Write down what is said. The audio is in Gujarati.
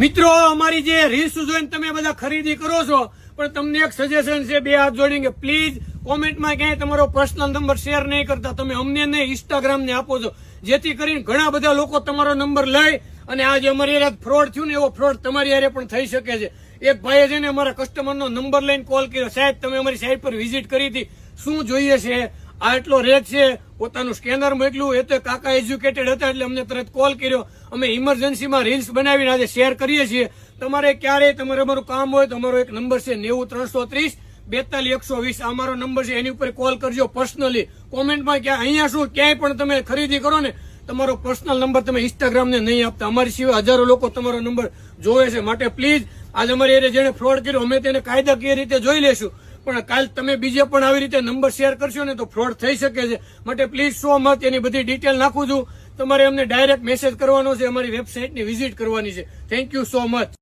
મિત્રો અમારી જે રીલ્સ જોઈને તમે બધા ખરીદી કરો છો, પણ તમને એક સજેશન છે, બે હાથ જોડીને, પ્લીઝ કોમેન્ટમાં ક્યાંય તમારો પર્સનલ નંબર શેર નહીં કરતા. તમે અમને ને ઇન્સ્ટાગ્રામ ને આપો છો, જેથી કરીને ઘણા બધા લોકો તમારો નંબર લઈ અને આજે અમારી યાર ફ્રોડ થયું ને, એવો ફ્રોડ તમારી યારે પણ થઈ શકે છે. એક ભાઈએ છે ને અમારા કસ્ટમરનો નંબર લઈને કોલ કર્યો, સાહેબ તમે અમારી સાઇટ પર વિઝિટ કરી હતી, શું જોઈએ છે, આ એટલો રેટ છે, પોતાનું સ્કેનર મોકલ્યું. એ તો કાકા એજ્યુકેટેડ હતા એટલે અમને તરત કોલ કર્યો. અમે ઇમરજન્સીમાં રીલ્સ બનાવીને આજે શેર કરીએ છીએ. તમારે ક્યારેય તમારે અમારું કામ હોય તો અમારો એક નંબર છે 90 330 42 120. આ મારો નંબર છે, એની ઉપર કોલ કરજો પર્સનલી. કોમેન્ટમાં ક્યાં અહીંયા શું ક્યાંય પણ તમે ખરીદી કરો ને, તમારો પર્સનલ નંબર તમે ઇન્સ્ટાગ્રામને નહીં આપતા. અમારી સિવાય હજારો લોકો તમારો નંબર જોવે છે. માટે પ્લીઝ આજે અમારી એરિયા જેને ફ્રોડ કર્યો અમે તેને કાયદાકીય રીતે જોઈ લેશું, પણ કાલ તમે બીજે પણ આવી રીતે નંબર શેર કરશો ને તો ફ્રોડ થઈ શકે છે. માટે પ્લીઝ સો મચ એની બધી ડિટેલ નાખું છું. તમારે અમને ડાયરેક્ટ મેસેજ કરવાનો છે, અમારી વેબસાઇટની વિઝિટ કરવાની છે. Thank you so much.